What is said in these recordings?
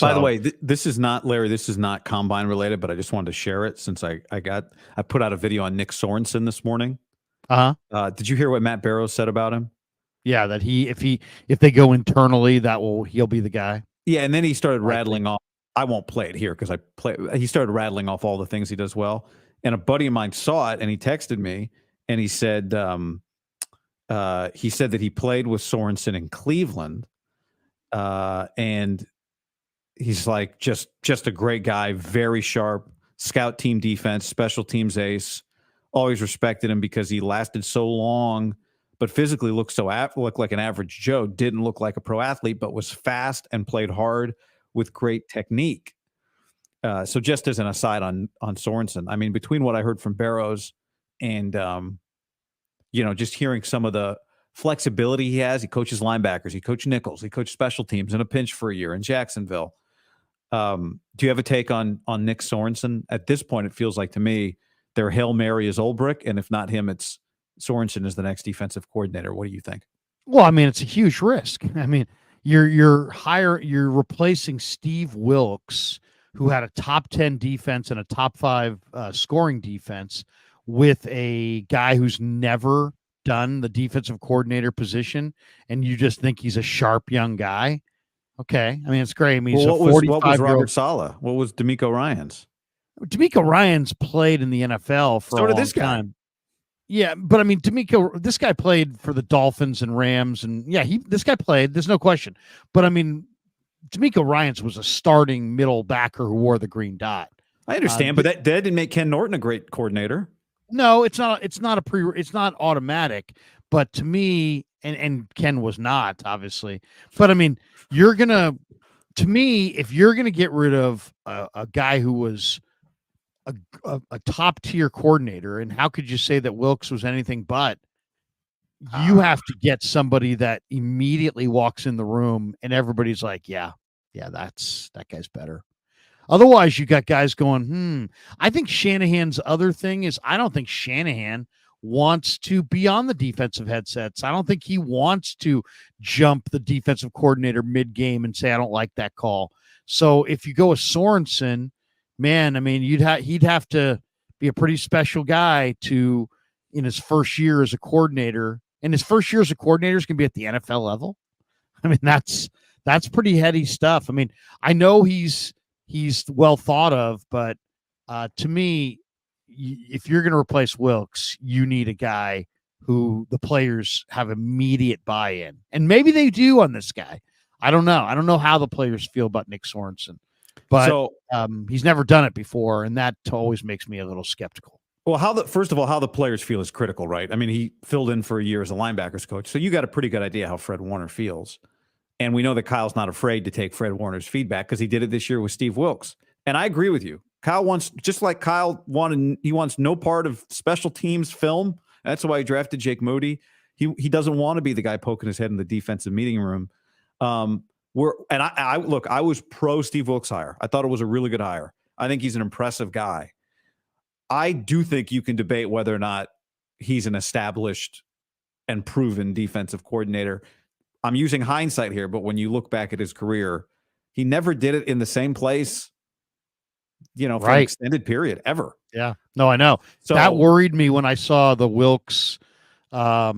By the So way, this is not, Larry, this is not combine related, but I just wanted to share it since I put out a video on Nick Sorensen this morning. Did you hear what Matt Barrows said about him? yeah, that if they go internally, he'll be the guy. Yeah, and then he started Likely. rattling off. I won't play it here because he started rattling off all the things he does well. And a buddy of mine saw it and he texted me and he said that he played with Sorensen in Cleveland. And he's like just a great guy, very sharp, scout team defense, special teams ace. Always respected him because he lasted so long, but physically looked like an average Joe. Didn't look like a pro athlete, but was fast and played hard with great technique. So just as an aside on Sorensen, I mean, between what I heard from Barrows and just hearing some of the flexibility he has, he coaches linebackers, he coached nickels, he coached special teams in a pinch for a year in Jacksonville. Do you have a take on Nick Sorensen? At this point, it feels like to me their Hail Mary is Ulbrich, and if not him, it's Sorensen is the next defensive coordinator. What do you think? Well, I mean, it's a huge risk. I mean, you're replacing Steve Wilks, who had a top 10 defense and a top 5 scoring defense, with a guy who's never done the defensive coordinator position, and you just think he's a sharp young guy. Okay, I mean, it's great. I mean, what was Robert Saleh? What was D'Amico Ryans? D'Amico Ryans played in the NFL for a long time. Yeah, but I mean, this guy played for the Dolphins and Rams, and yeah, this guy played. There's no question. But I mean, D'Amico Ryans was a starting middle backer who wore the green dot. I understand, but that didn't make Ken Norton a great coordinator. No, it's not. It's not automatic. But to me, and Ken was not, obviously. But I mean, if you're gonna get rid of a guy who was a top tier coordinator, and how could you say that Wilks was anything but? You have to get somebody that immediately walks in the room and everybody's like, yeah, that guy's better. Otherwise, you got guys going, I think Shanahan's other thing is I don't think Shanahan wants to be on the defensive headsets. I don't think he wants to jump the defensive coordinator mid-game and say, I don't like that call. So if you go with Sorensen, man, I mean, he'd have to be a pretty special guy to, in his first year as a coordinator, and his first year as a coordinator is going to be at the NFL level. I mean, that's pretty heady stuff. I mean, I know he's well thought of, but to me, if you're going to replace Wilks, you need a guy who the players have immediate buy-in, and maybe they do on this guy. I don't know. I don't know how the players feel about Nick Sorensen. But he's never done it before, and that always makes me a little skeptical. Well, first of all, how the players feel is critical, right? I mean, he filled in for a year as a linebackers coach, so you got a pretty good idea how Fred Warner feels. And we know that Kyle's not afraid to take Fred Warner's feedback because he did it this year with Steve Wilks. And I agree with you. Kyle wants, just like Kyle he wants no part of special teams film. That's why he drafted Jake Moody. He doesn't want to be the guy poking his head in the defensive meeting room. I was pro Steve Wilks hire. I thought it was a really good hire. I think he's an impressive guy. I do think you can debate whether or not he's an established and proven defensive coordinator. I'm using hindsight here, but when you look back at his career, he never did it in the same place, for an extended period ever. Yeah. No, I know. So that worried me when I saw the Wilks. I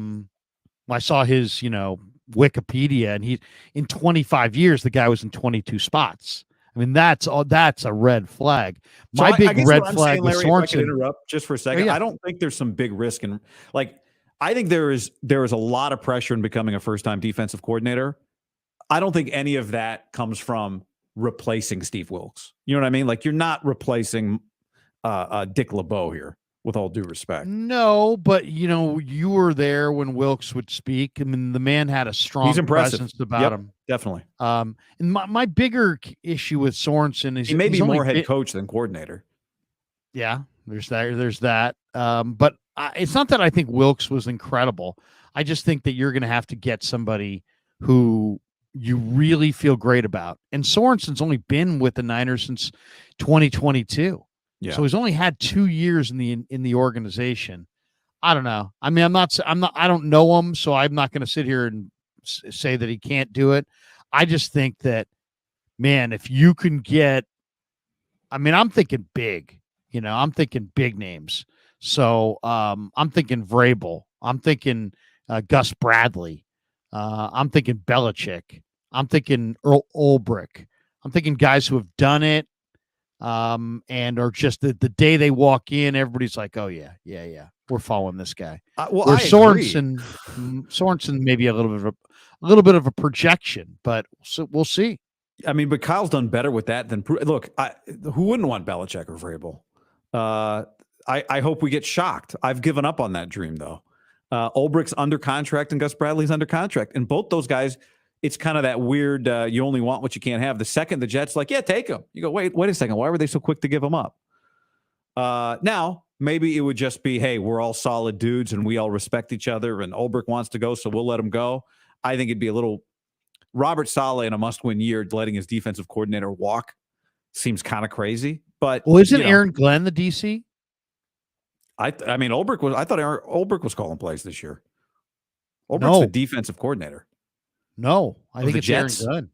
saw his, Wikipedia, and in 25 years, the guy was in 22 spots. I mean, that's a red flag. My big red flag with Sorensen. If I could interrupt just for a second. I don't think there's some big risk in, I think there is a lot of pressure in becoming a first-time defensive coordinator. I don't think any of that comes from replacing Steve Wilks. You know what I mean? Like, you're not replacing Dick LeBeau here, with all due respect. No, but you were there when Wilks would speak. I mean, the man had a strong presence about him. Definitely. And my bigger issue with Sorensen is he may be more head coach than coordinator. Yeah, there's that. But it's not that I think Wilks was incredible. I just think that you're going to have to get somebody who you really feel great about. And Sorensen's only been with the Niners since 2022. Yeah. So he's only had 2 years in the organization. I don't know. I mean, I don't know him, so I'm not going to sit here and say that he can't do it. I just think that man, if you can get, I mean, I'm thinking big, I'm thinking big names. So I'm thinking Vrabel. I'm thinking Gus Bradley. I'm thinking Belichick. I'm thinking Earl Olbrich. I'm thinking guys who have done it and are just the day they walk in, everybody's like, oh, yeah, we're following this guy. Well, Where I agree. Sorensen maybe a little bit of a projection, but we'll see. I mean, but Kyle's done better with that than look. Who wouldn't want Belichick or Vrabel? I hope we get shocked. I've given up on that dream though. Ulbrich's under contract and Gus Bradley's under contract, and both those guys. It's kind of that weird. You only want what you can't have. The second the Jets like, yeah, take him. You go, wait a second. Why were they so quick to give him up? Now maybe it would just be, hey, we're all solid dudes and we all respect each other, and Ulbrich wants to go, so we'll let him go. I think it'd be a little. Robert Saleh in a must-win year letting his defensive coordinator walk seems kind of crazy. But isn't Aaron Glenn the DC? I mean, Ulbrich was. I thought Ulbrich was calling plays this year. Ulbrich's the defensive coordinator. No, I think it's Jets. Aaron Glenn.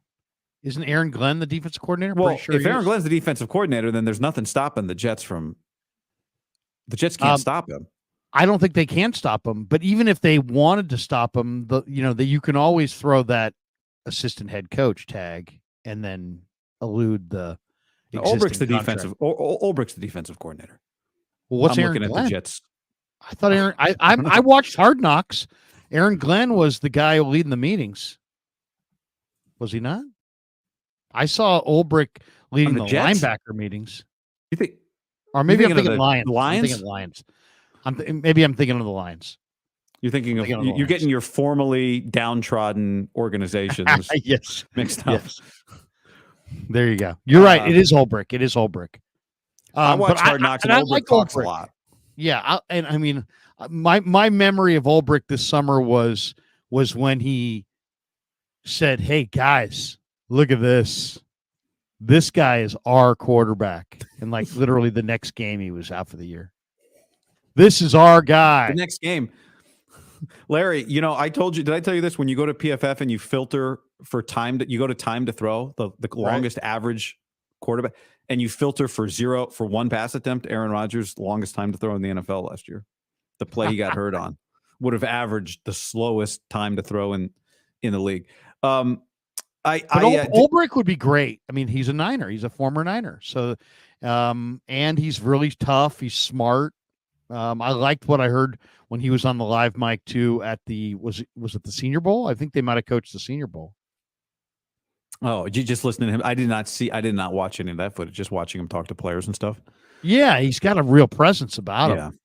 Isn't Aaron Glenn the defensive coordinator? Well, sure if Aaron Glenn's the defensive coordinator, then there's nothing stopping the Jets from. The Jets can't stop him. I don't think they can stop him. But even if they wanted to stop him, you can always throw that assistant head coach tag and then elude the. Ulbrich's the defensive. Ulbrich's the defensive coordinator. Well, what's I'm Aaron looking Glenn? at the Jets. I thought Aaron. I watched Hard Knocks. Aaron Glenn was the guy leading the meetings. Was he not? I saw Ulbrich leading the linebacker meetings. You think? Or maybe I'm thinking Lions. Lions? I'm thinking Lions. Maybe I'm thinking of the Lions. You're thinking of you're getting your formerly downtrodden organizations yes. mixed up. Yes. There you go. You're right. It is Ulbrich. I watch Hard Knocks and Ulbrich talks a lot. Yeah, I mean, my memory of Ulbrich this summer was when he said, "Hey guys, look at this. This guy is our quarterback." And like literally the next game he was out for the year. This is our guy. The next game. Larry, I told you, did I tell you this? When you go to PFF and you filter for you go to time to throw, the longest average quarterback, and you filter for one pass attempt, Aaron Rodgers' longest time to throw in the NFL last year. The play he got hurt on would have averaged the slowest time to throw in the league. Ulbrich would be great. I mean, he's a Niner. He's a former Niner. So, and he's really tough. He's smart. I liked what I heard when he was on the live mic too at was it the Senior Bowl? I think they might have coached the Senior Bowl. Oh, you just listen to him? I did not watch any of that footage. Just watching him talk to players and stuff. Yeah, he's got a real presence about him.